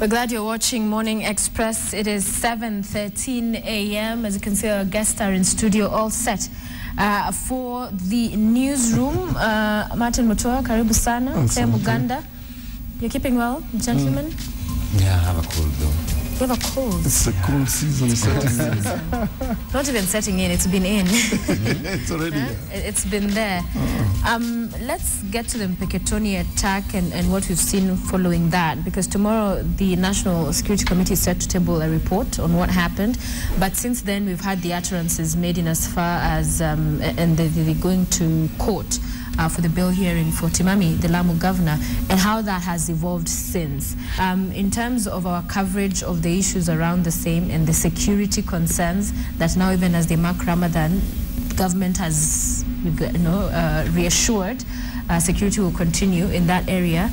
We're glad you're watching Morning Express. It is 7:13 a.m. As you can see, our guests are in studio, all set for the newsroom. Martin Mutua, karibu sana. Muganda. You're keeping well, gentlemen? Yeah, I have a cold though. You have a cold? It's a cold season setting in. Not even setting in, it's been in. It's already there. It's been there. Let's get to the Mpeketoni attack and what we've seen following that, because tomorrow the National Security Committee is set to table a report on what happened. But since then, we've had the utterances made in as far as, and they're going to court for the bail hearing for Timami, the Lamu governor, and how that has evolved since. In terms of our coverage of the issues around the same and the security concerns that now, even as they mark Ramadan, government has reassured security will continue in that area.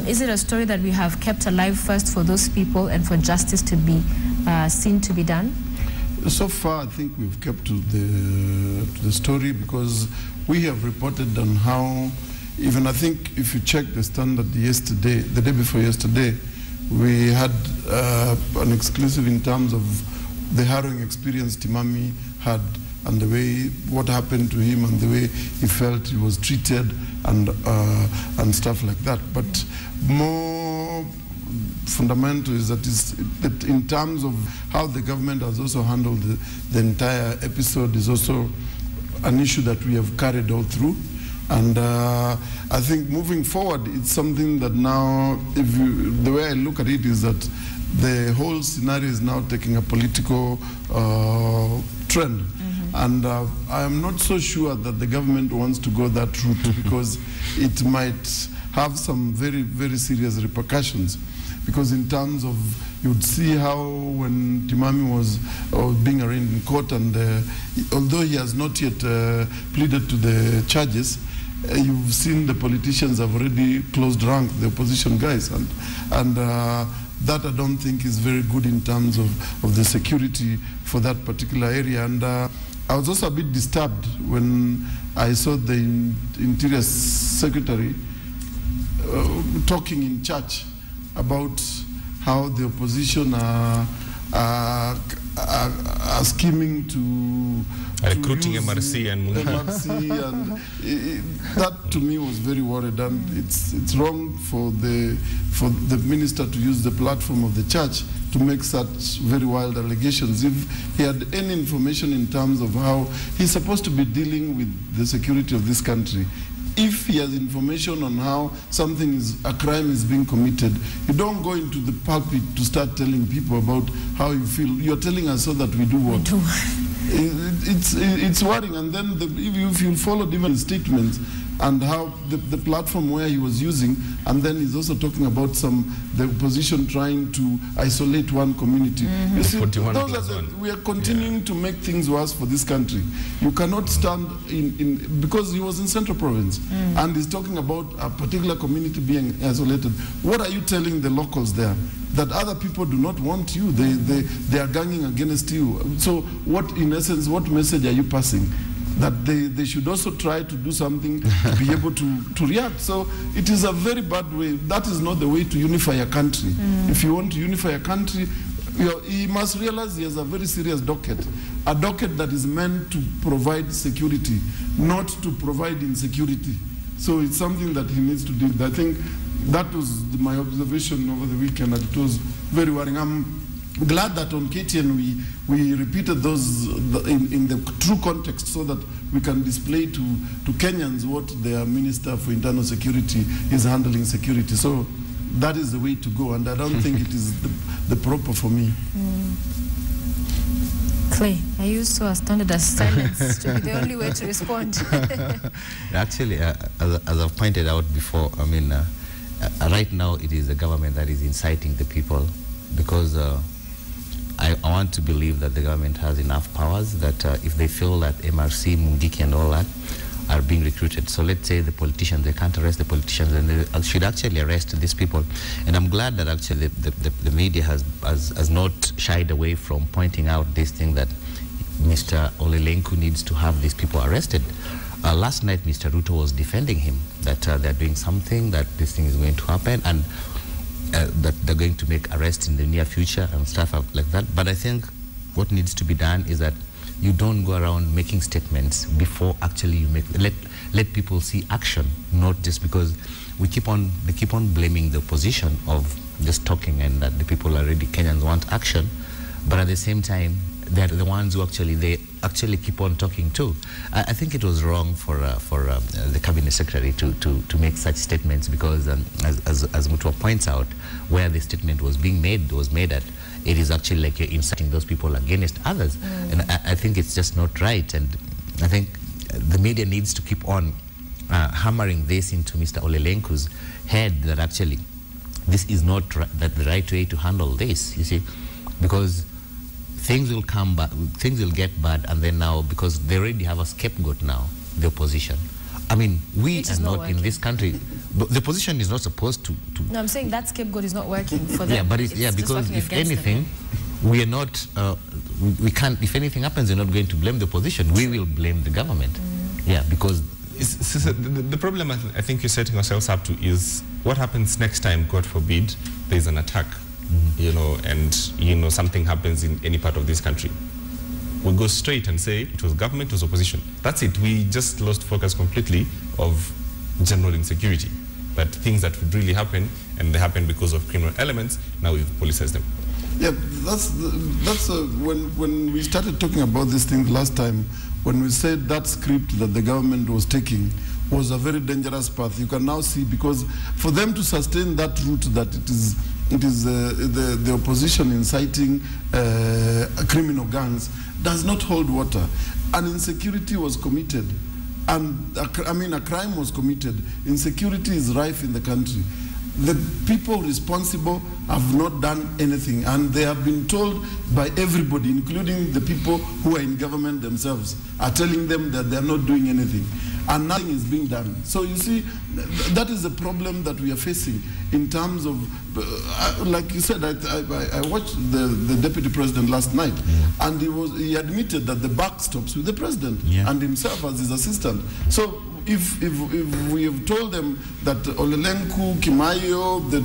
Is it a story that we have kept alive first for those people and for justice to be seen to be done? So far, I think we've kept to the story, because we have reported on how, even I think if you check the Standard yesterday, the day before yesterday, we had an exclusive in terms of the harrowing experience Timami had, and the way what happened to him and the way he felt he was treated and stuff like that. But more fundamental is that in terms of how the government has also handled the entire episode is also an issue that we have carried all through. And I think moving forward, it's something that now, the way I look at it is that the whole scenario is now taking a political trend. And I am not so sure that the government wants to go that route, because it might have some very, very serious repercussions. Because in terms of, you would see how when Timami was being arraigned in court, and although he has not yet pleaded to the charges, you've seen the politicians have already closed rank, the opposition guys, and that I don't think is very good in terms of the security for that particular area. And I was also a bit disturbed when I saw the Interior Secretary talking in church about how the opposition are scheming to recruiting MRC and that to me was very worried, and it's wrong for the minister to use the platform of the church to make such very wild allegations. If he had any information in terms of how he's supposed to be dealing with the security of this country, if he has information on how a crime is being committed, you don't go into the pulpit to start telling people about how you feel. You're telling us so that we do what? It's worrying. And then if you followed even the statements and how the platform where he was using, and then he's also talking about the opposition trying to isolate one community. You see, we are continuing to make things worse for this country. You cannot stand because he was in Central Province, and he's talking about a particular community being isolated. What are you telling the locals there? That other people do not want you, they are ganging against you. So in essence, what message are you passing? That they should also try to do something to be able to react. So it is a very bad way. That is not the way to unify a country. If you want to unify a country, he must realize he has a very serious docket. A docket that is meant to provide security, not to provide insecurity. So it's something that he needs to do. I think that was my observation over the weekend, that it was very worrying. I'm glad that on KTN we repeated those in the true context, so that we can display to Kenyans what their Minister for Internal Security is handling security. So that is the way to go, and I don't think it is the proper for me. Clay, are you so astounded as silence to be the only way to respond? Actually, as I've pointed out before, I mean, right now it is the government that is inciting the people, because I want to believe that the government has enough powers that if they feel that MRC, Mungiki and all that are being recruited. So let's say the politicians, they can't arrest the politicians, and they should actually arrest these people. And I'm glad that actually the media has not shied away from pointing out this thing, that Mr. Olelenku needs to have these people arrested. Last night, Mr. Ruto was defending him, that they're doing something, that this thing is going to happen. And that they're going to make arrests in the near future and stuff like that. But I think what needs to be done is that you don't go around making statements before actually you let people see action, not just because they keep on blaming the opposition of just talking and that the people already, Kenyans want action, but at the same time they're the ones who actually keep on talking too. I think it was wrong for the cabinet secretary to make such statements, because as Mutua points out, where the statement was being made was made at, it is actually like you're inciting those people against others. And I think it's just not right. And I think the media needs to keep on hammering this into Mr. Olelenku's head, that actually this is not the right way to handle this, you see, because things will come back, things will get bad, and then now, because they already have a scapegoat now, the opposition. I mean, we are not in this country. The opposition is not supposed to. No, I'm saying that scapegoat is not working for them. Yeah, but because if anything, we are not. We can't. If anything happens, we're not going to blame the opposition. We will blame the government. Yeah, because the problem I think you're setting ourselves up to is what happens next time. God forbid, there's an attack. You know, and something happens in any part of this country. We go straight and say it was government, it was opposition. That's it. We just lost focus completely of general insecurity. But things that would really happen, and they happen because of criminal elements, now we've policized them. Yeah, that's when we started talking about this thing last time, when we said that script that the government was taking was a very dangerous path. You can now see, because for them to sustain that route, that it is the opposition inciting criminal gangs, does not hold water. An insecurity was committed, and a crime was committed. Insecurity is rife in the country. The people responsible have not done anything, and they have been told by everybody, including the people who are in government themselves, are telling them that they are not doing anything, and nothing is being done. So you see, that is the problem that we are facing in terms of, like you said, I watched the deputy president last night, and he admitted that the buck stops with the president and himself as his assistant. So if we have told them that Olelenku, Kimayo, the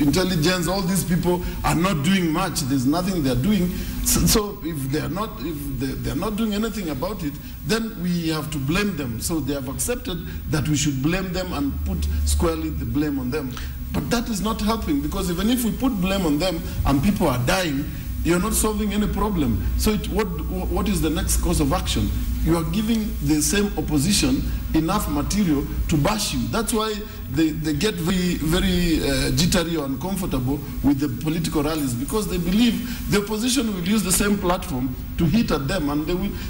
intelligence, all these people are not doing much, there's nothing they're doing. So if they're not doing anything about it, then we have to blame them. So they have accepted that we should blame them and put squarely the blame on them. But that is not helping, because even if we put blame on them and people are dying, you're not solving any problem. So what is the next course of action? You are giving the same opposition enough material to bash you. That's why they get very jittery or uncomfortable with the political rallies, because they believe the opposition will use the same platform to hit at them, and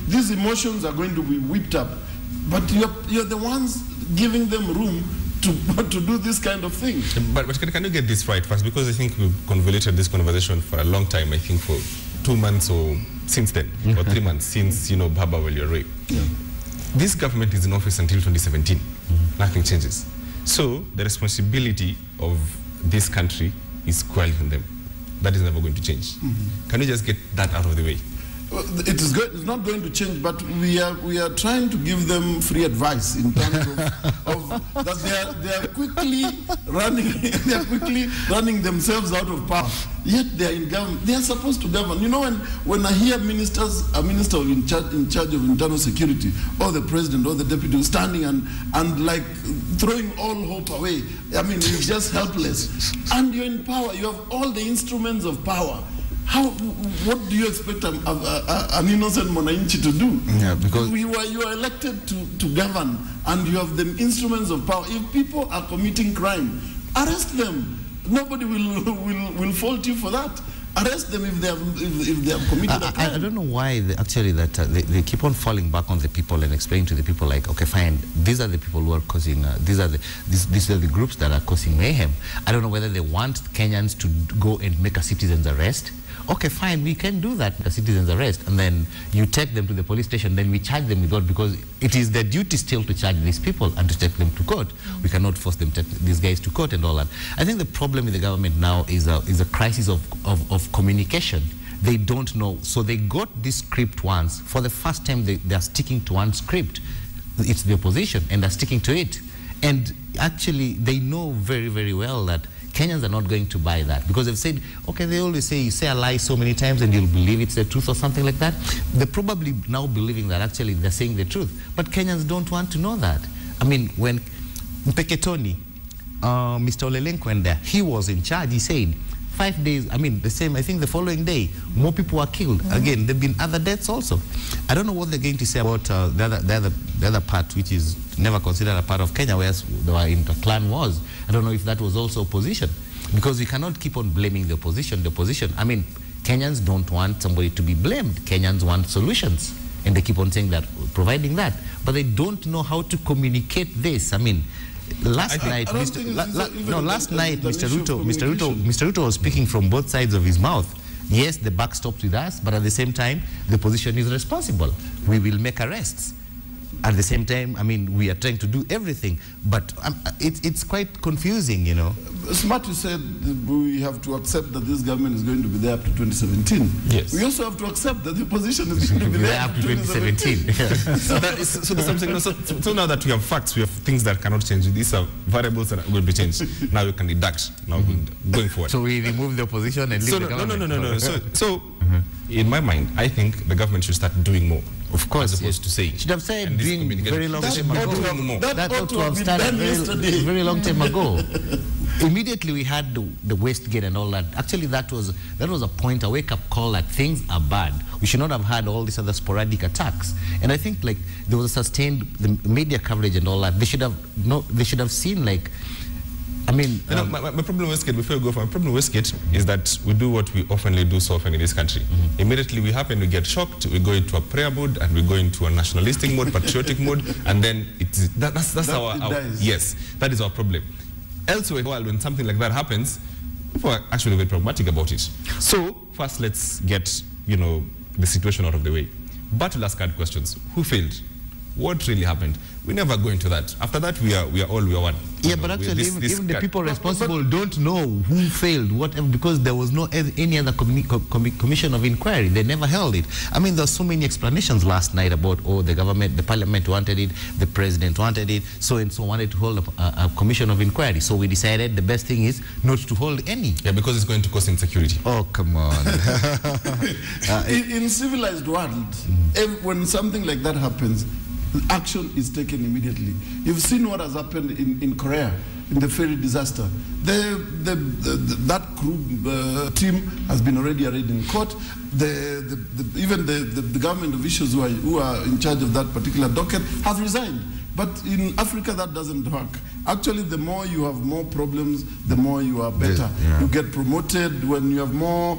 these emotions are going to be whipped up. But you're the ones giving them room to do this kind of thing. But can you get this right first? Because I think we've convoluted this conversation for a long time, I think for 2 months or since then, or 3 months since, Baba Waliore. Yeah. This government is in office until 2017. Nothing changes. So the responsibility of this country is squarely on them. That is never going to change. Can you just get that out of the way? It is good. It's not going to change, but we are trying to give them free advice in terms of that they are quickly running themselves out of power. Yet they are in government. They are supposed to govern. When I hear a minister in charge of internal security, or the president or the deputy standing and like throwing all hope away. I mean, you're just helpless, and you're in power. You have all the instruments of power. What do you expect an innocent Mwananchi to do? Yeah, because you are elected to govern, and you have the instruments of power. If people are committing crime, arrest them. Nobody will fault you for that. Arrest them if they have committed a crime. I don't know why they keep on falling back on the people and explaining to the people, like, okay, fine, these are the people who are causing, these are the groups that are causing mayhem. I don't know whether they want Kenyans to go and make a citizen's arrest. Okay, fine, we can do that, a citizen's arrest, and then you take them to the police station, then we charge them with what, because it is their duty still to charge these people and to take them to court. We cannot force them to take these guys to court and all that. I think the problem with the government now is a crisis of communication. They don't know. So they got this script once. For the first time, they are sticking to one script. It's the opposition, and they're sticking to it. And actually, they know very, very well that Kenyans are not going to buy that, because they've said, okay, they always say, you say a lie so many times and you'll believe it's the truth or something like that. They're probably now believing that actually they're saying the truth. But Kenyans don't want to know that. I mean, when Mpeketoni, Mr. Olelenko went there, he was in charge. He said, 5 days, I mean, the same, I think the following day, more people were killed. Again, there have been other deaths also. I don't know what they're going to say about the other part, which is never considered a part of Kenya, where they were in the clan wars. I don't know if that was also opposition, because we cannot keep on blaming the opposition. The opposition, I mean, Kenyans don't want somebody to be blamed. Kenyans want solutions, and they keep on saying that, providing that, but they don't know how to communicate this. I mean, last night, Mr. Ruto was speaking from both sides of his mouth. Yes, the buck stops with us, but at the same time, the opposition is responsible. We will make arrests. At the same time, I mean, we are trying to do everything, but it's quite confusing, you know. Smart, you said we have to accept that this government is going to be there up to 2017. Yes. We also have to accept that the opposition is going to be there up to 2017. So now that we have facts, we have things that cannot change. These are variables that will be changed. Now we can deduct. Now going forward. So we remove the opposition and leave the government. No. So in my mind, I think the government should start doing more. Of course, as opposed to saying. Should have said doing very long time ago. That ought to have started very long time ago. Immediately we had the Westgate and all that. Actually, that was a point, a wake-up call that things are bad. We should not have had all these other sporadic attacks. And I think like there was a sustained the media coverage and all that. They should have seen like. I mean, my problem with Westgate, before we go for my problem with Westgate, is that we do what we oftenly do so often in this country. Immediately we happen to get shocked, we go into a prayer mode, and we go into a nationalistic mode, patriotic mode, and then that's our yes, that is our problem. Elsewhere in the world, when something like that happens, people are actually very pragmatic about it. So first, let's get the situation out of the way. But we'll ask hard questions. Who failed? What really happened? We never go into that. After that, we are one. Yeah, but actually, even the people responsible don't know who failed, whatever, because there was no any other commission of inquiry. They never held it. I mean, there were so many explanations last night about, oh, the government, the parliament wanted it, the president wanted it, so and so wanted to hold a commission of inquiry. So we decided the best thing is not to hold any. Yeah, because it's going to cause insecurity. Oh, come on. In civilized world, when something like that happens, action is taken immediately. You've seen what has happened in Korea, in the ferry disaster. That crew team has been already arraigned in court. Even the government officials who are in charge of that particular docket have resigned. But in Africa, that doesn't work. Actually, the more you have more problems, the more you are better. Yeah. You get promoted. When you have more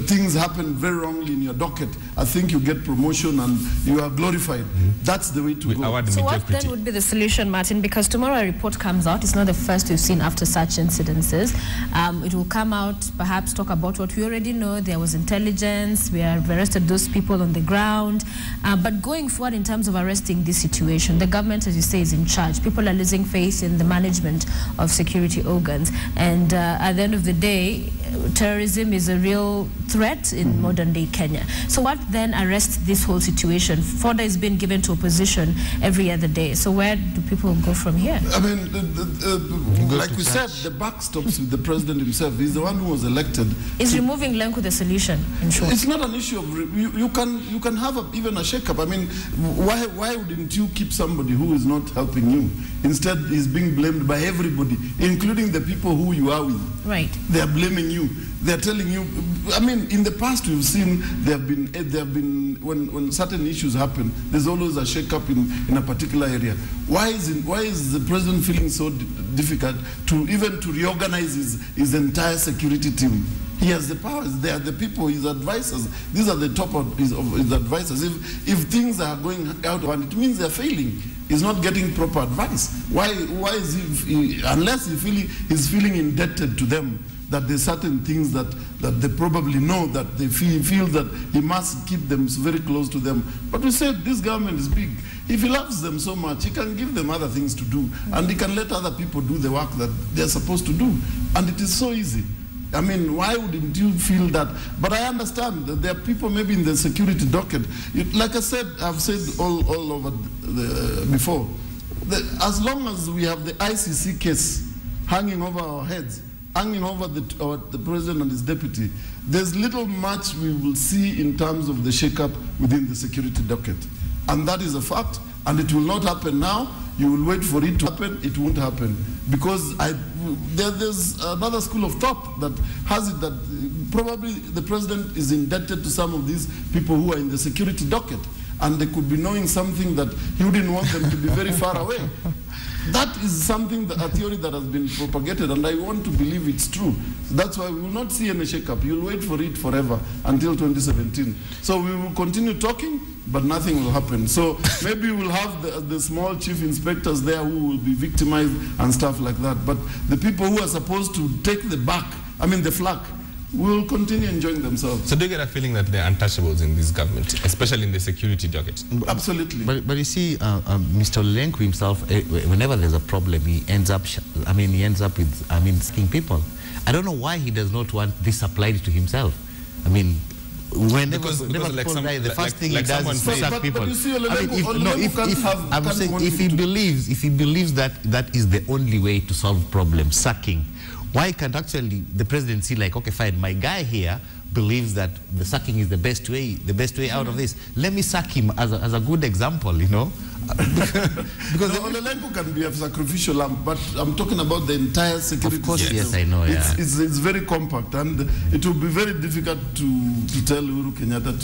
things happen very wrongly in your docket, I think you get promotion and you are glorified. That's the way to go. So what then would be the solution, Martin? Because tomorrow a report comes out. It's not the first we've seen after such incidences. It will come out, perhaps talk about what we already know. There was intelligence. We have arrested those people on the ground. But going forward in terms of arresting this situation, the government, as you say, is in charge. People are losing faith in the management of security organs. And at the end of the day, terrorism is a real threat in modern-day Kenya. So what then arrests this whole situation? Fodder is being given to opposition every other day. So where do people go from here? I mean, like we said, the buck stops with the president himself. He's the one who was elected. Is removing Lenku the solution, in short? It's not an issue of... You can have even a shake-up. I mean, why wouldn't you keep somebody who is not helping you? Instead, he's being blamed by everybody, including the people who you are with. Right. They are blaming you. They are telling you. I mean, in the past, we've seen there have been when certain issues happen, there's always a shake-up in a particular area. Why is the president feeling so difficult to even to reorganize his entire security team? He has the powers. They are the people, his advisors. These are the top of his advisors. If things are going out, it means they're failing. He's not getting proper advice. Why is he, unless he's feeling indebted to them, that there's certain things that they probably know, that they feel that he must keep them very close to them. But we said this government is big. If he loves them so much, he can give them other things to do, and he can let other people do the work that they're supposed to do. And it is so easy. I mean, why wouldn't you feel that? But I understand that there are people maybe in the security docket. Like I said, I've said all over before, As long as we have the ICC case hanging over our heads, hanging over the president and his deputy, there's little much we will see in terms of the shake-up within the security docket. And that is a fact, and it will not happen now. You will wait for it to happen, it won't happen. Because there's another school of thought that has it that probably the president is indebted to some of these people who are in the security docket, and they could be knowing something that he wouldn't want them to be very far away. That is something, a theory that has been propagated, and I want to believe it's true. So that's why we will not see any shake-up. You'll wait for it forever until 2017. So we will continue talking, but nothing will happen. So maybe we'll have the small chief inspectors there who will be victimized and stuff like that. But the people who are supposed to take the flak, will continue enjoying themselves. So do you get a feeling that they're untouchables in this government, especially in the security docket? Absolutely. But you see, Mr. Lenku himself, whenever there's a problem, he ends up with, sticking people. I don't know why he does not want this applied to himself. I mean, whenever people die, the first thing he does is to sack people. If he believes that is the only way to solve problems, sacking, why can't actually the president see like, okay, fine, my guy here believes that the sacking is the best way out of this. Let me sack him as a good example, you know. Because Olelenko can be a sacrificial lamb, but I'm talking about the entire security system. Of course, system. yes, I know, yeah. It's very compact, and it will be very difficult to tell Uhuru Kenyatta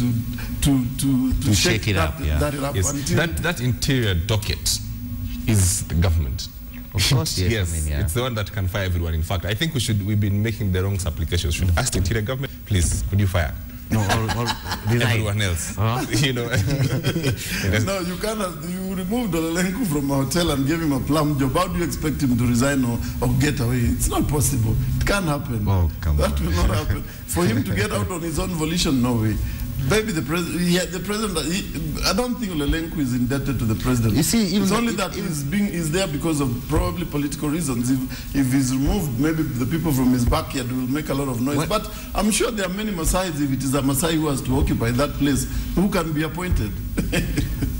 to shake it up. Yes. That interior docket is the government. Of course, yes. Yes, it's the one that can fire everyone. In fact, I think we've been making the wrong supplications. Should ask the interior government, please, could you fire? No, or everyone else. You know. No, you cannot. You removed Olelenko from a hotel and gave him a plum job. How do you expect him to resign or get away? It's not possible. It can't happen. Oh, come on. That will not happen. For him to get out on his own volition, no way. Maybe the president, I don't think Olelenko is indebted to the president. You see, it's only that he's there because of probably political reasons. If he's removed, maybe the people from his backyard will make a lot of noise. But I'm sure there are many Maasais, if it is a Maasai who has to occupy that place, who can be appointed.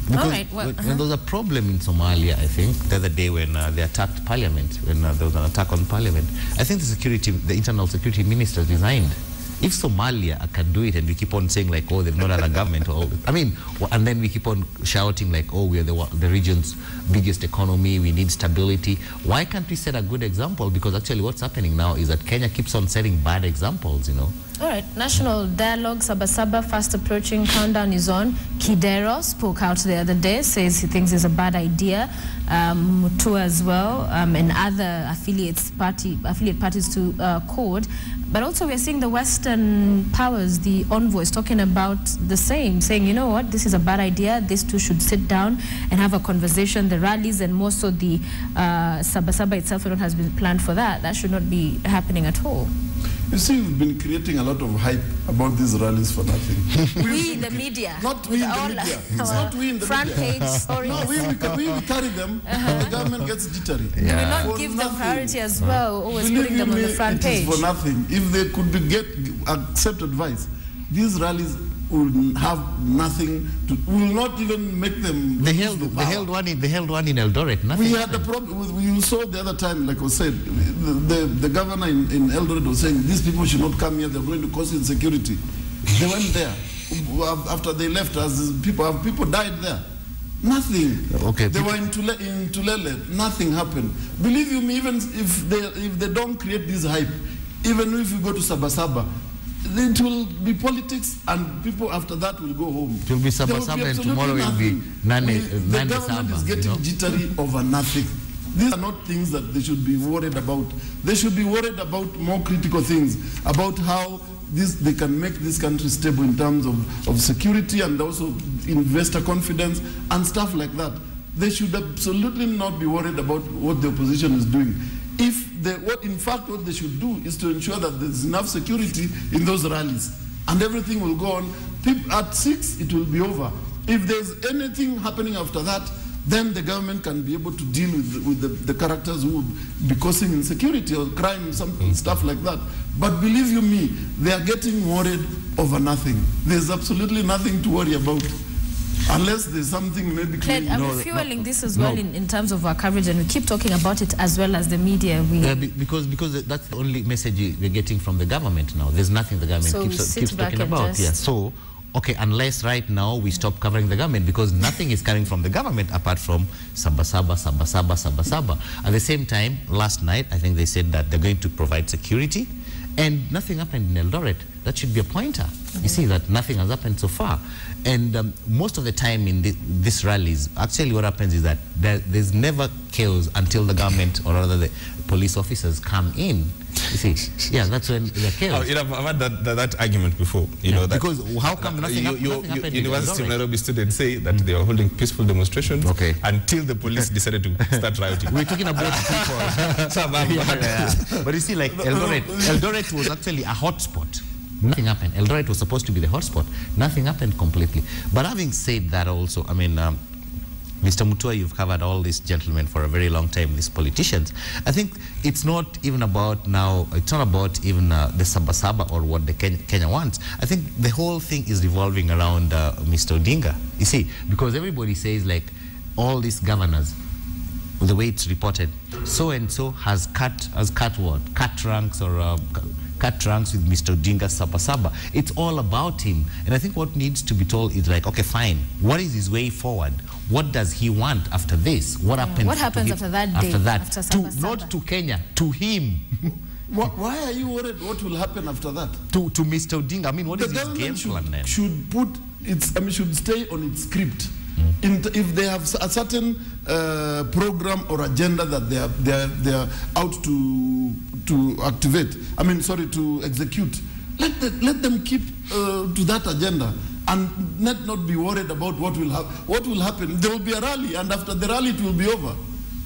When there was a problem in Somalia, I think, the other day when they attacked Parliament, when there was an attack on Parliament, I think the internal security minister resigned. If Somalia can do it and we keep on saying like, oh, they've not had a government, and then we keep on shouting like, oh, we are the region's biggest economy, we need stability. Why can't we set a good example? Because actually what's happening now is that Kenya keeps on setting bad examples, you know. All right, national dialogue, Sabasaba, fast approaching, countdown is on. Kidero spoke out the other day, says he thinks it's a bad idea. Mutua as well, and other affiliate parties to CORD. But also we're seeing the Western powers, the envoys, talking about the same, saying, you know what, this is a bad idea, these two should sit down and have a conversation. The rallies and more so the Sabasaba itself has been planned for that. That should not be happening at all. You see, we've been creating a lot of hype about these rallies for nothing. We, the media. Not we in the media. It's not we in the front media. page stories. No, we carry them, and the government gets jittery. Do we not give them priority as well, always putting them on the front page? It is for nothing. If they could accept advice, these rallies will have nothing to, will not even make them. They held one in Eldoret. Nothing. We had a problem. You saw the other time, like I said, the governor in Eldoret was saying these people should not come here. They're going to cause insecurity. They went there after they left. As people died there. Nothing. Okay. They were in Tulele. Nothing happened. Believe you me, even if they don't create this hype, even if you go to Sabasaba, it will be politics, and people after that will go home. It will be Sabasaba, and tomorrow will be Nane. The government is getting jittery over nothing. These are not things that they should be worried about. They should be worried about more critical things, about how they can make this country stable in terms of security and also investor confidence and stuff like that. They should absolutely not be worried about what the opposition is doing. In fact, what they should do is to ensure that there's enough security in those rallies, and everything will go on. At 6, it will be over. If there's anything happening after that, then the government can be able to deal with the characters who will be causing insecurity or crime, stuff like that. But believe you me, they are getting worried over nothing. There's absolutely nothing to worry about. Unless there's something maybe... Claire, are we fueling this as well in terms of our coverage, and we keep talking about it as well as the media? Because that's the only message we're getting from the government now. There's nothing the government keeps talking about. Yeah. So, okay, unless right now we stop covering the government, because nothing is coming from the government apart from Sabasaba. At the same time, last night, I think they said that they're going to provide security, and nothing happened in Eldoret. That should be a pointer. You see that nothing has happened so far. And most of the time in these rallies, actually what happens is that there's never chaos until the government, or rather the police officers, come in. You see, yeah, that's when the chaos. Oh, I've had that argument before. You know, that because how come nothing happened? University of Nairobi students say that they were holding peaceful demonstrations until the police decided to start rioting. We're talking about people. But you see, like Eldoret was actually a hotspot. Nothing happened. Eldoret was supposed to be the hotspot. Nothing happened completely. But having said that also, I mean, Mr. Mutua, you've covered all these gentlemen for a very long time, these politicians. I think it's not even about now, it's not about even the Sabasaba or what the Kenya wants. I think the whole thing is revolving around Mr. Odinga. You see, because everybody says like all these governors, the way it's reported, so-and-so has cut what? Cut ranks or... cut ranks with Mr. Odinga Sabasaba. It's all about him. And I think what needs to be told is like, okay, fine. What is his way forward? What does he want after this? What happens? What happens after that day? After that? Not to Kenya, to him. Why are you worried what will happen after that? To Mr. Odinga. I mean, what is his game plan then? Should put its, I mean, should stay on its script. If they have a certain program or agenda that they are out to activate, I mean, sorry, to execute, let them keep to that agenda and not be worried about what will happen. What will happen? There will be a rally, and after the rally, it will be over.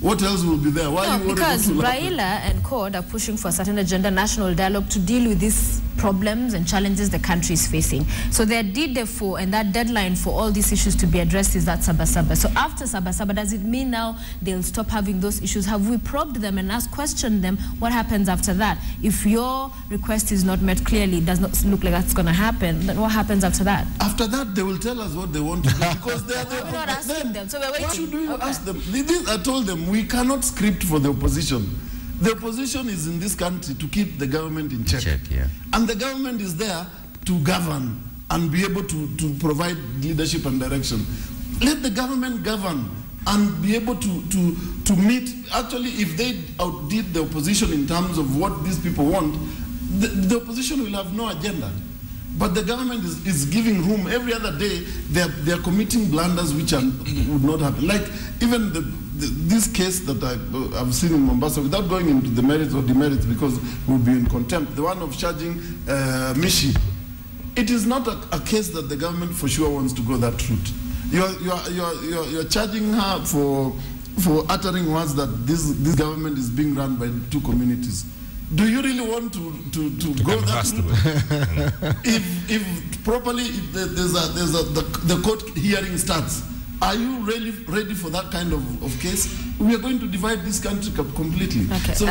What else will be there? Why are you worried? Because Raila and CORD are pushing for a certain agenda, national dialogue, to deal with these problems and challenges the country is facing. So their therefore, and that deadline for all these issues to be addressed is that Sabasaba. So after Sabasaba, does it mean now they'll stop having those issues? Have we probed them and questioned them? What happens after that? If your request is not met clearly, it does not look like that's going to happen, then what happens after that? After that, they will tell us what they want to do, because they are we're not asking them, so we're waiting. Why should we ask them? I told them, we cannot script for the opposition. The opposition is in this country to keep the government in check. And the government is there to govern and be able to provide leadership and direction. Let the government govern and be able to meet. Actually, if they outdid the opposition in terms of what these people want, the opposition will have no agenda. But the government is giving room. Every other day, they are committing blunders which would not happen. Like even this case that I've seen in Mombasa, without going into the merits or demerits, because we'll be in contempt, the one of charging Mishi. It is not a case that the government for sure wants to go that route. You're charging her for uttering words that this government is being run by two communities. Do you really want to go that route? if properly the court hearing starts, are you really ready for that kind of case? We are going to divide this country completely. Okay. So,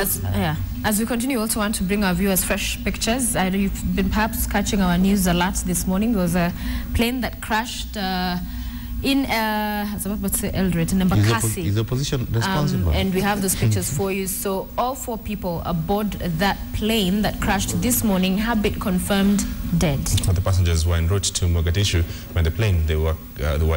as we continue, we also want to bring our viewers fresh pictures. I know you've been perhaps catching our news alerts this morning. There was a plane that crashed in I was about to say Eldoret, in Mpeketoni. Is the opposition responsible? And we have those pictures for you. So all 4 people aboard that plane that crashed this morning have been confirmed dead. The passengers were en route to Mogadishu when the plane they were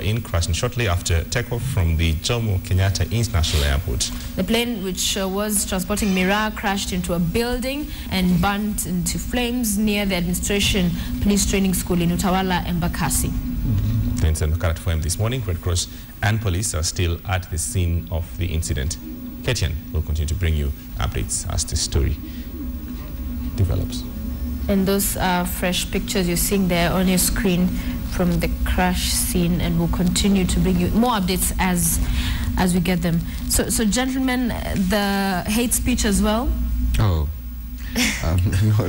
in crashed shortly after takeoff from the Jomo Kenyatta International Airport. The plane, which was transporting Miraa, crashed into a building and burnt into flames near the administration police training school in Utawala, Embakasi. Incident occurred at 4 a.m. this morning. Red Cross and police are still at the scene of the incident. Ketian will continue to bring you updates as the story develops. And those are fresh pictures you're seeing there on your screen from the crash scene, and we'll continue to bring you more updates as we get them. So gentlemen, the hate speech as well? Oh.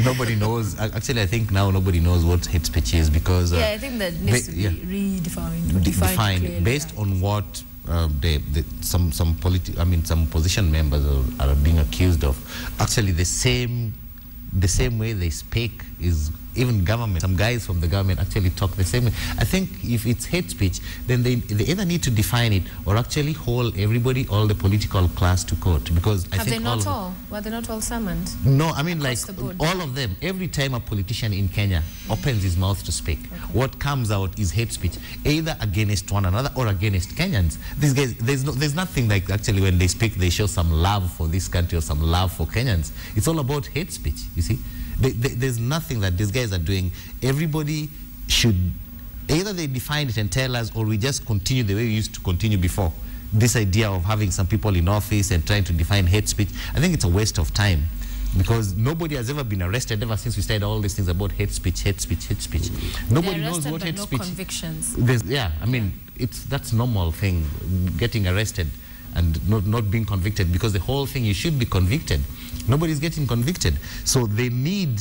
Nobody knows. Actually, I think now nobody knows what hate speech is, because I think that needs to be defined based on what some opposition members are being accused of. Actually, the same way they speak is even government, some guys from the government actually talk the same way. I think if it's hate speech, then they either need to define it or actually hold everybody, all the political class to court. Because I think were they not all summoned? No, I mean, like all of them. Every time a politician in Kenya opens his mouth to speak, what comes out is hate speech, either against one another or against Kenyans. These guys, there's nothing like actually when they speak, they show some love for this country or some love for Kenyans. It's all about hate speech, you see. There's nothing that these guys are doing. Everybody should, either they define it and tell us, or we just continue the way we used to continue before. This idea of having some people in office and trying to define hate speech, I think it's a waste of time. Because nobody has ever been arrested ever since we started all these things about hate speech, hate speech, hate speech. Nobody knows what hate speech. Convictions. Yeah, I mean, that's normal thing, getting arrested and not being convicted, because the whole thing, you should be convicted. Nobody's getting convicted. So they need,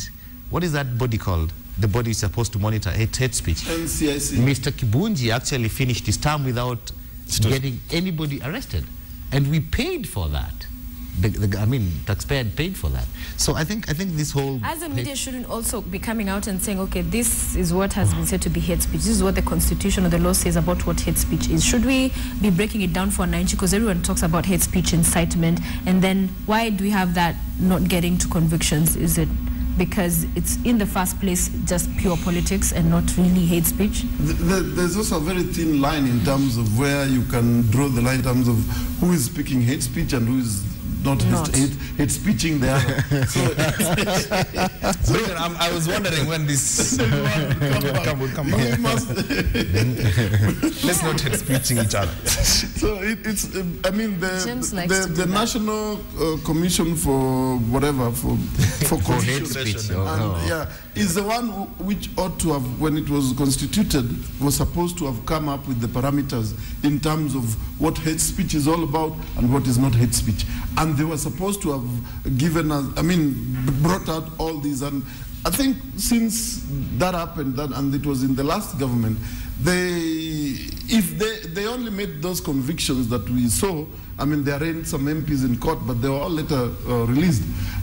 what is that body called? The body is supposed to monitor hate speech. NCIC. Mr. Kibunji actually finished his term without getting anybody arrested. And we paid for that. I mean, taxpayer paid for that. So I think this whole... As the media shouldn't also be coming out and saying, okay, this is what has been said to be hate speech. This is what the constitution or the law says about what hate speech is. Should we be breaking it down for 90? Because everyone talks about hate speech, incitement, and then why do we have that not getting to convictions? Is it because it's in the first place just pure politics and not really hate speech? There's also a very thin line in terms of where you can draw the line in terms of who is speaking hate speech and who is not. Hate speeching the other. So I was wondering when this would come back. Let's not hate speeching each other. So it's I mean the National Commission for whatever for hate speech, yeah, is the one which ought to have, when it was constituted, was supposed to have come up with the parameters in terms of what hate speech is all about and what is not hate speech. And they were supposed to have given us, brought out all these. And I think since that happened, and it was in the last government, if they only made those convictions that we saw, there arraigned some MPs in court, but they were all later released.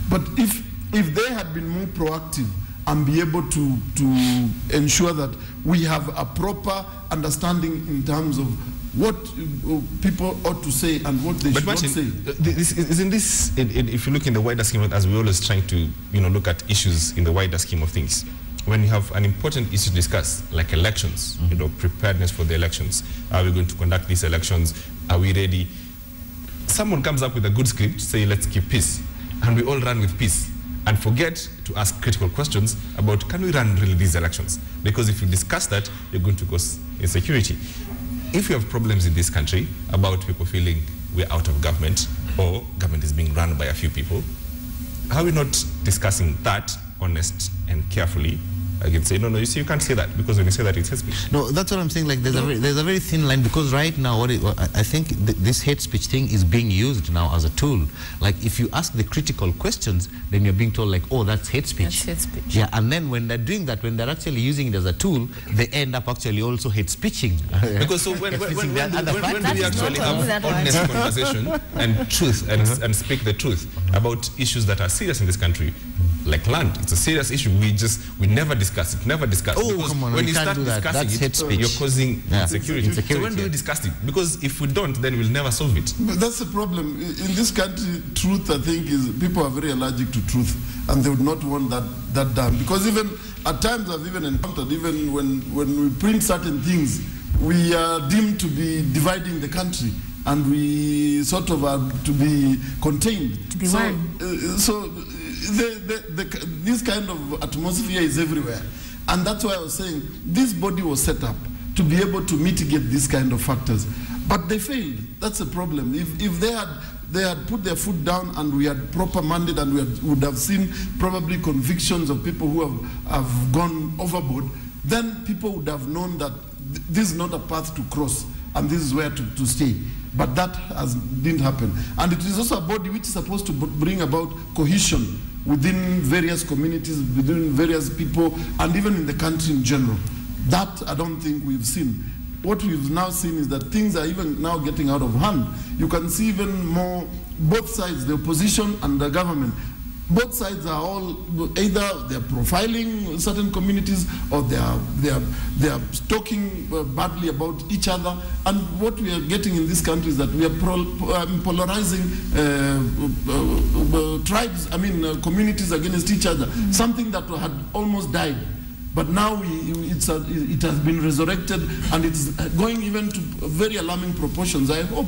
But if they had been more proactive and be able to ensure that we have a proper understanding in terms of what people ought to say and what they should not say. If you look in the wider scheme, as we always trying to look at issues in the wider scheme of things, when you have an important issue to discuss, like elections, preparedness for the elections, are we going to conduct these elections? Are we ready? Someone comes up with a good script, say let's keep peace, and we all run with peace and forget to ask critical questions about, can we run really these elections? Because if you discuss that, you're going to cause insecurity. If you have problems in this country about people feeling we're out of government or government is being run by a few people, are we not discussing that honest and carefully? I can say, no, you see, you can't say that, because when you say that, it's hate speech. No, that's what I'm saying. Like, there's a very thin line, because right now, I think this hate speech thing is being used now as a tool. Like, if you ask the critical questions, then you're being told, like, oh, that's hate speech. That's hate speech. Yeah, and then when they're doing that, when they're actually using it as a tool, they end up actually also hate speeching. Because so when do we actually have honest conversation and truth and speak the truth about issues that are serious in this country? Like land, it's a serious issue. We never discuss it. Never discuss it. Oh, come on, when you start discussing it, you're causing insecurity. So when do we discuss it? Because if we don't, then we'll never solve it. But that's the problem. In this country, truth, I think, is people are very allergic to truth, and they would not want that done. Because even at times I've even encountered, even when we print certain things, we are deemed to be dividing the country, and we sort of are to be contained. To be one. This kind of atmosphere is everywhere. And that's why I was saying this body was set up to be able to mitigate these kind of factors. But they failed. That's the problem. If they had put their foot down and we had proper mandate, and we would have seen probably convictions of people who have gone overboard, then people would have known that this is not a path to cross and this is where to stay. But that didn't happen. And it is also a body which is supposed to bring about cohesion within various communities, within various people, and even in the country in general. That I don't think we've seen. What we've now seen is that things are even now getting out of hand. You can see even more, both sides, the opposition and the government, Both sides are all either they're profiling certain communities or they are talking badly about each other. And what we are getting in this country is that we are polarizing tribes, communities against each other. Something that had almost died. But now it has been resurrected, and it's going even to very alarming proportions. I hope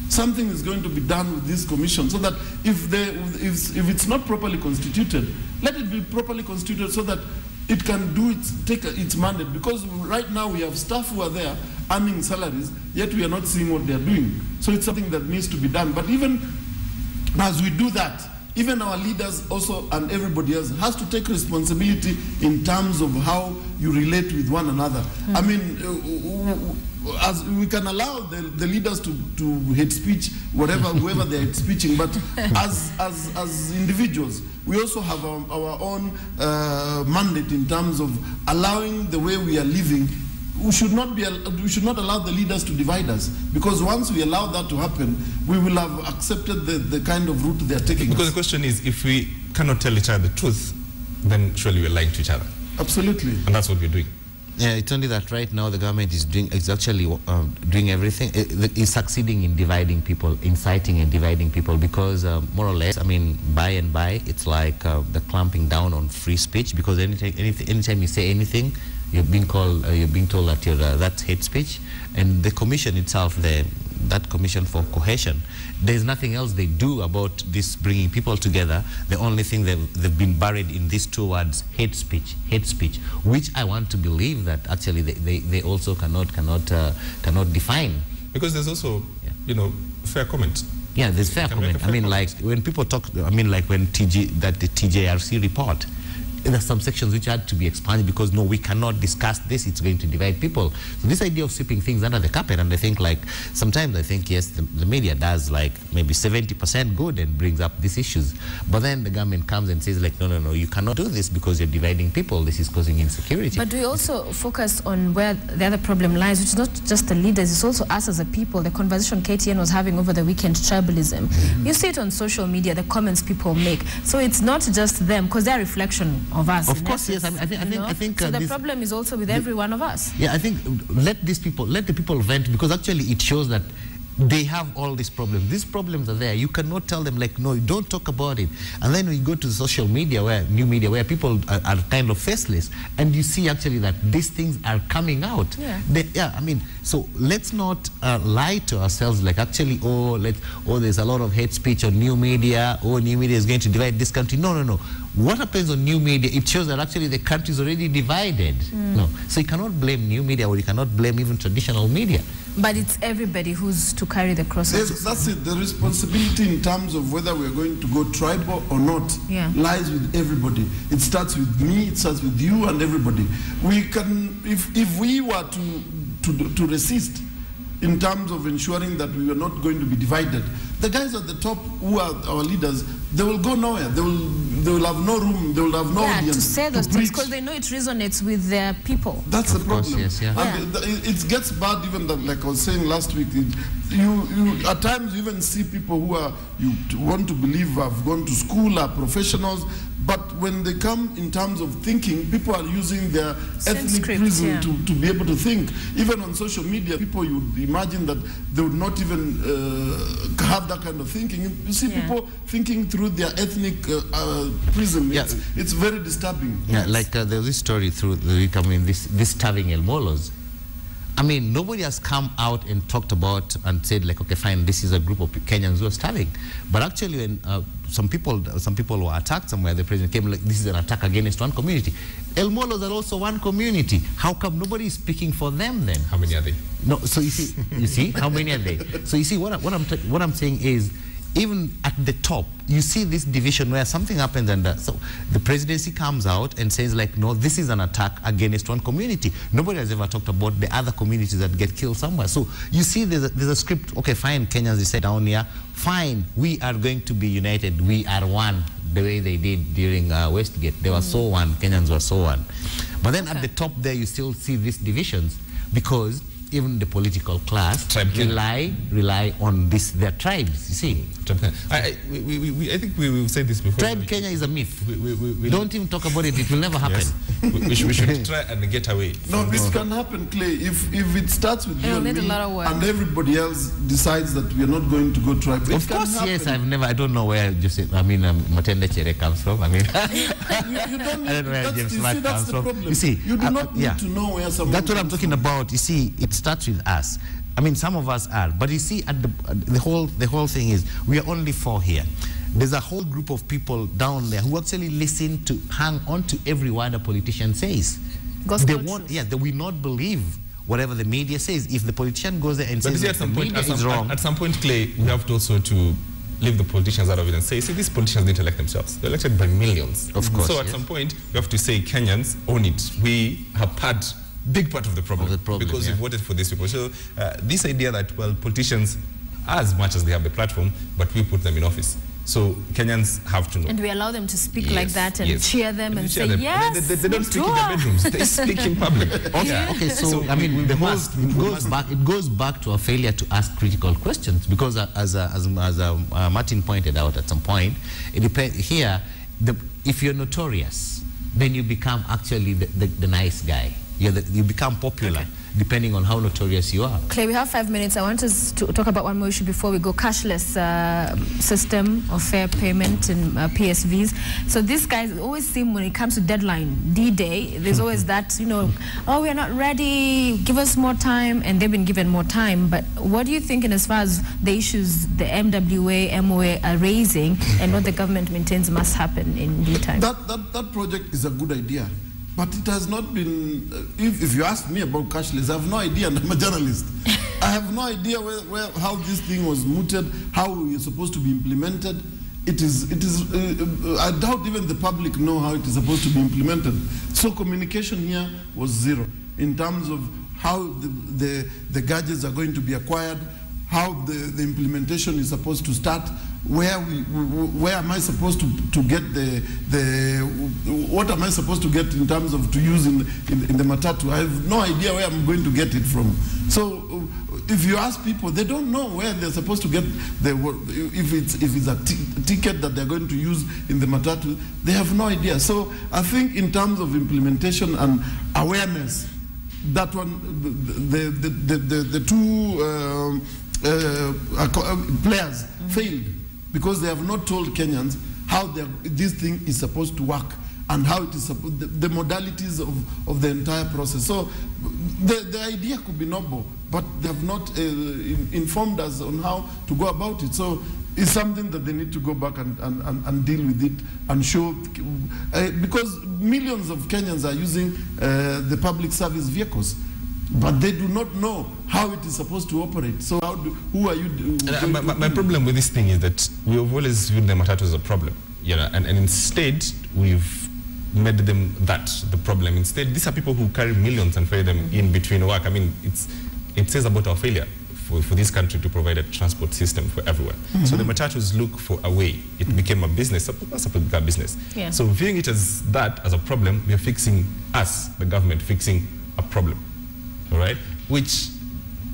something is going to be done with this commission so that if it's not properly constituted, let it be properly constituted so that it can take its mandate. Because right now we have staff who are there earning salaries, yet we are not seeing what they are doing. So it's something that needs to be done. But even as we do that, even our leaders also and everybody else has to take responsibility in terms of how you relate with one another. I mean, as we can allow the leaders to hate speech, whoever they're hate speeching, but as individuals, we also have our own mandate in terms of allowing the way we are living. We should not allow the leaders to divide us, because once we allow that to happen, we will have accepted the kind of route they are taking. Because the question is, if we cannot tell each other the truth, then surely we're lying to each other. Absolutely. And that's what we're doing. Yeah, it's only that right now the government is actually doing everything. It's succeeding in dividing people, inciting and dividing people, because more or less, I mean, by and by, it's like the clamping down on free speech, because anytime you say anything, you're being told that that's hate speech. And the commission itself, that commission for cohesion, there's nothing else they do about this bringing people together. The only thing they've been buried in these two words, hate speech, which I want to believe that actually they also cannot define. Because there's also, fair comment. Yeah, there's fair comment. I mean, like when people talk, I mean, like when the TJRC report, there are some sections which had to be expanded because no, we cannot discuss this, it's going to divide people. So this idea of sweeping things under the carpet, and I think like, sometimes I think, yes, the media does like maybe 70% good and brings up these issues. But then the government comes and says like, no, you cannot do this because you're dividing people, this is causing insecurity. But we also focus on where the other problem lies, which is not just the leaders, it's also us as a people. The conversation KTN was having over the weekend, tribalism. You see it on social media, the comments people make. So it's not just them, because they're a reflection of us. Of course, yes. I think so the problem is also with every one of us. Yeah, I think let the people vent, because actually it shows that they have all these problems. These problems are there. You cannot tell them like, no, don't talk about it. And then we go to social media, new media, where people are kind of faceless, and you see actually that these things are coming out. Yeah. I mean, so let's not lie to ourselves like actually, there's a lot of hate speech on new media. New media is going to divide this country. No. What happens on new media? It shows that actually the country is already divided. No, so you cannot blame new media, or you cannot blame even traditional media. But it's everybody who's to carry the cross. That's it. The responsibility in terms of whether we're going to go tribal or not lies with everybody. It starts with me, it starts with you and everybody. We can, if we were to resist in terms of ensuring that we are not going to be divided, the guys at the top who are our leaders, they will go nowhere. They will have no room. They will have no audience to say those things, because they know it resonates with their people. That's the problem. Yes, And it gets bad even that, like I was saying last week. You at times you even see people who are, you want to believe have gone to school, are professionals, but when they come in terms of thinking, people are using their ethnic prism to be able to think. Even on social media, people, you would imagine that they would not even have that kind of thinking. You see people thinking through their ethnic prism. It's very disturbing. Yeah, like there's this story through the week, I mean, this starving El Molos. I mean, nobody has come out and talked about and said like, okay, fine, this is a group of Kenyans who are starving. But actually, when some people were attacked somewhere, the president came like, this is an attack against one community. El Molos are also one community. How come nobody is speaking for them then? How many are they? No, so you see, how many are they? So you see, what I'm saying is, even at the top, you see this division where something happens, and so the presidency comes out and says like, no, this is an attack against one community. Nobody has ever talked about the other communities that get killed somewhere. So you see there's a script, okay, fine, Kenyans, they said down here, fine, we are going to be united, we are one, the way they did during Westgate. They were so one, Kenyans were so one. But then at the top there, you still see these divisions, because even the political class rely on their tribes, you see. I think we've said this before. Tribe Kenya is a myth. We don't even talk about it. It will never happen. Yes. We should try and get away. No, this can happen, Clay. If it starts with you and me, a lot of work. and everybody else decides that we are not going to go tribe. Of course, yes. I don't know where Matende Chere comes from. I mean, you don't I don't know where James Smart comes from. Problem. You see, you do not need to know where someone. That's what I'm talking about. You see, it starts with us. I mean, some of us are, but you see, the whole thing is we are only 4 here. There's a whole group of people down there who actually listen to, hang on to every word a politician says. They will not believe whatever the media says. If the politician goes there and says that the media is wrong. At some point, Clay, we have to also leave the politicians out of it and say, see, these politicians didn't elect themselves. They're elected by millions. Of course. So at some point, we have to say, Kenyans, own it. We have had big part of the problem, because we voted for these people. So this idea that, well, politicians, as much as they have the platform, but we put them in office. So Kenyans have to know. And we allow them to speak like that and cheer them and say, yes, they don't speak in their bedrooms. They speak in public. Okay, so I mean, it goes back to a failure to ask critical questions, because as Martin pointed out at some point, it depends here. If you're notorious, then you become actually the nice guy. You become popular. Depending on how notorious you are. Clay, we have 5 minutes. I want us to talk about one more issue before we go. Cashless system of fair payment in PSVs. So these guys always seem, when it comes to deadline, D-Day, there's always that, oh, we're not ready, give us more time, and they've been given more time. But what do you think, in as far as the issues the MWA, MOA are raising, and what the government maintains must happen in due time? That project is a good idea. But it has not been, if you ask me about cashless, I have no idea, and I'm a journalist. I have no idea how this thing was mooted, how it's supposed to be implemented. I doubt even the public know how it is supposed to be implemented. So communication here was zero in terms of how the gadgets are going to be acquired, how the implementation is supposed to start, where am I supposed to get what am I supposed to get in terms of to use in the matatu? I have no idea where I'm going to get it from. So if you ask people, they don't know where they're supposed to get if it's a ticket that they're going to use in the matatu, they have no idea. So I think in terms of implementation and awareness, that one, the two players failed, because they have not told Kenyans how this thing is supposed to work and how it is the modalities of the entire process. So the idea could be noble, but they have not informed us on how to go about it. So it's something that they need to go back and deal with it and show, because millions of Kenyans are using the public service vehicles, but they do not know how it is supposed to operate. So who are you? My problem with this thing is that we have always viewed the matatu as a problem, and instead we've made them the problem. Instead, these are people who carry millions and ferry them in between work. I mean, it says about our failure for this country to provide a transport system for everywhere. So the matatus look for a way. It became a business, a public business. Yeah. So viewing it as a problem, we are fixing the government, fixing a problem. All right, which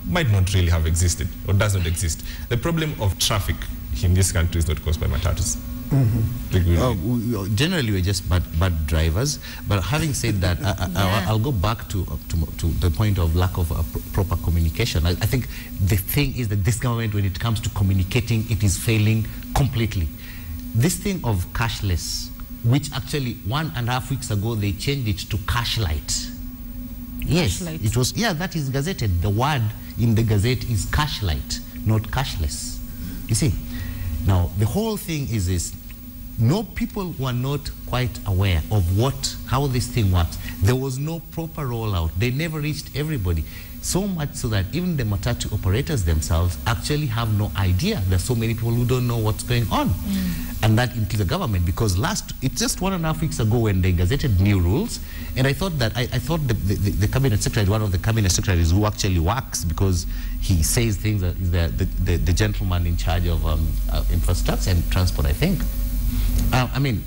might not really have existed or does not exist. The problem of traffic in this country is not caused by matatus. Generally, we're just bad drivers. But having said that, I'll go back to the point of lack of proper communication. I think the thing is that this government, when it comes to communicating, it is failing completely. This thing of cashless, which actually 1.5 weeks ago they changed it to cashlight. Yes, it was, that is gazetted. The word in the gazette is cashlight, not cashless. You see, now the whole thing is this. No, people were not quite aware of how this thing works. There was no proper rollout. They never reached everybody. So much so that even the matatu operators themselves actually have no idea. There's so many people who don't know what's going on. And that includes the government, because it's just 1.5 weeks ago when they gazetted new rules, and I thought that the cabinet secretary, one of the cabinet secretaries who actually works, because he says things, is the gentleman in charge of infrastructure and transport, I think. I mean,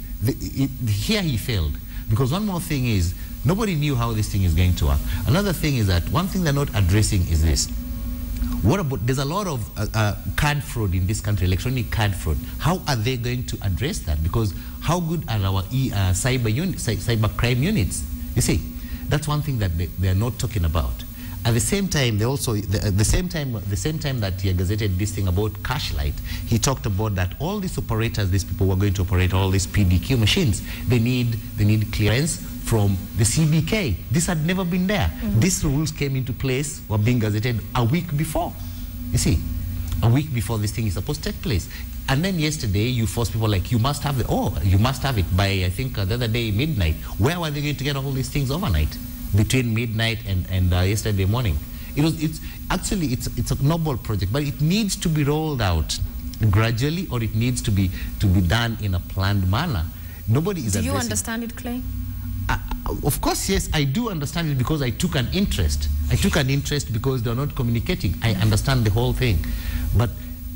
here he failed, because one more thing is, Nobody knew how this thing is going to work. Another thing is that one thing they're not addressing is this. What about, there's a lot of card fraud in this country, electronic card fraud. How are they going to address that? Because how good are our cyber crime units? You see, that's one thing that they're not talking about. At the same time, they also, the same time that he gazetted this thing about Cashless, he talked about that all these operators, these people who are going to operate all these PDQ machines, they need clearance from the CBK. This had never been there. These rules came into place, were being gazetted a week before. You see, a week before this thing is supposed to take place. And then yesterday, you force people like, you must have you must have it by, I think, the other day, midnight. Where were they going to get all these things overnight? Between midnight and yesterday morning. It's a noble project, but it needs to be rolled out gradually, or it needs to be done in a planned manner. Nobody is. Do you understand it, Clay? Of course, yes, I do understand it because I took an interest. I took an interest because they're not communicating. I understand the whole thing,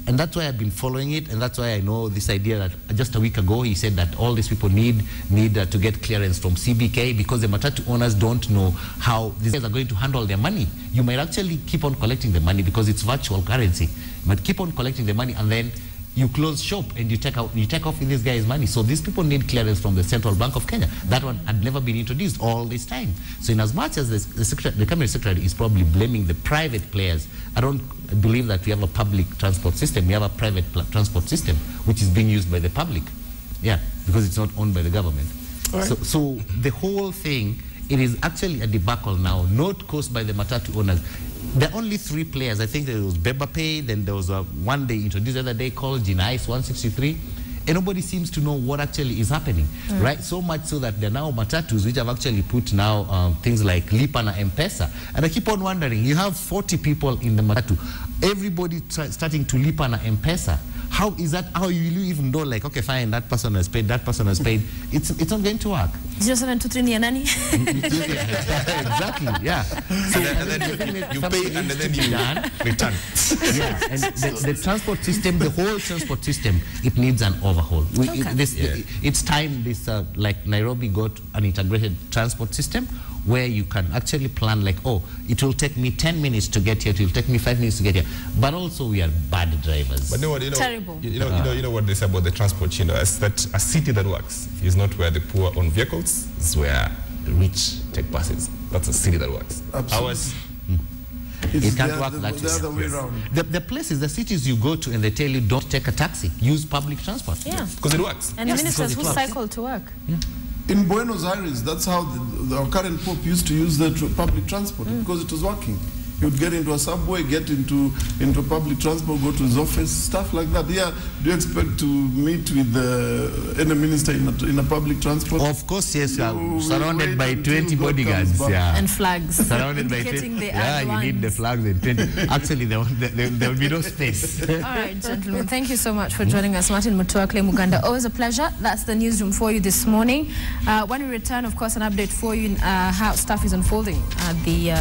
and that's why I've been following it, and that's why I know this idea that just a week ago he said that all these people need to get clearance from CBK because the matatu owners don't know how these guys are going to handle their money. You might actually keep on collecting the money because it's virtual currency, but keep on collecting the money and then you close shop and you take off with this guy's money. So these people need clearance from the Central Bank of Kenya. That one had never been introduced all this time. So in as much as the Cabinet Secretary is probably blaming the private players, I don't believe that we have a public transport system. We have a private transport system which is being used by the public. Yeah, because it's not owned by the government. Right. So the whole thing, it is actually a debacle now, not caused by the matatu owners. There are only 3 players. I think there was Beba Pay, then there was one they introduced the other day called Genice 163, and nobody seems to know what actually is happening, right? So much so that there are now matatus which have actually put now things like Lipa na M-Pesa, and I keep on wondering, you have 40 people in the matatu, everybody starting to Lipa na M-Pesa. How is that? How will you even know, like, okay, fine, that person has paid, that person has paid? It's not going to work. 0723 ni nani? Exactly, yeah. So, and then you pay and then you return. Yeah, and the transport system, the whole transport system, it needs an overhaul. It's time like Nairobi got an integrated transport system where you can actually plan like, oh, it will take me 10 minutes to get here, it will take me 5 minutes to get here. But also we are bad drivers. But you know, terrible. You know what they say about the transport, is that a city that works is not where the poor own vehicles, it's where the rich take buses. That's a city that works. Ours, it can't work that the other way around. The places, the cities you go to and they tell you don't take a taxi, use public transport. Yeah. Because it works. And ministers who cycle to work. Yeah. In Buenos Aires, that's how our current Pope used to use the public transport because it was working. He would get into a subway, get into public transport, go to his office, stuff like that. Yeah, do you expect to meet with any minister in a public transport? Of course, yes. Surrounded by 20 bodyguards, yeah, and flags. Surrounded by 20. Yeah, you need the flags and 20. Actually, there will be no space. All right, gentlemen, thank you so much for joining us, Martin Mutua, Clay Muganda. Always a pleasure. That's the newsroom for you this morning. When we return, of course, an update for you how stuff is unfolding at the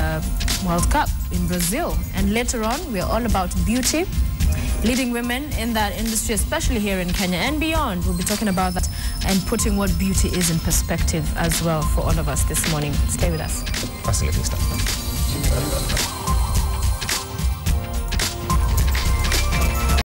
World Cup in Brazil. And later on, we're all about beauty, leading women in that industry, especially here in Kenya and beyond. We'll be talking about that and putting what beauty is in perspective as well for all of us this morning. Stay with us. Fascinating stuff.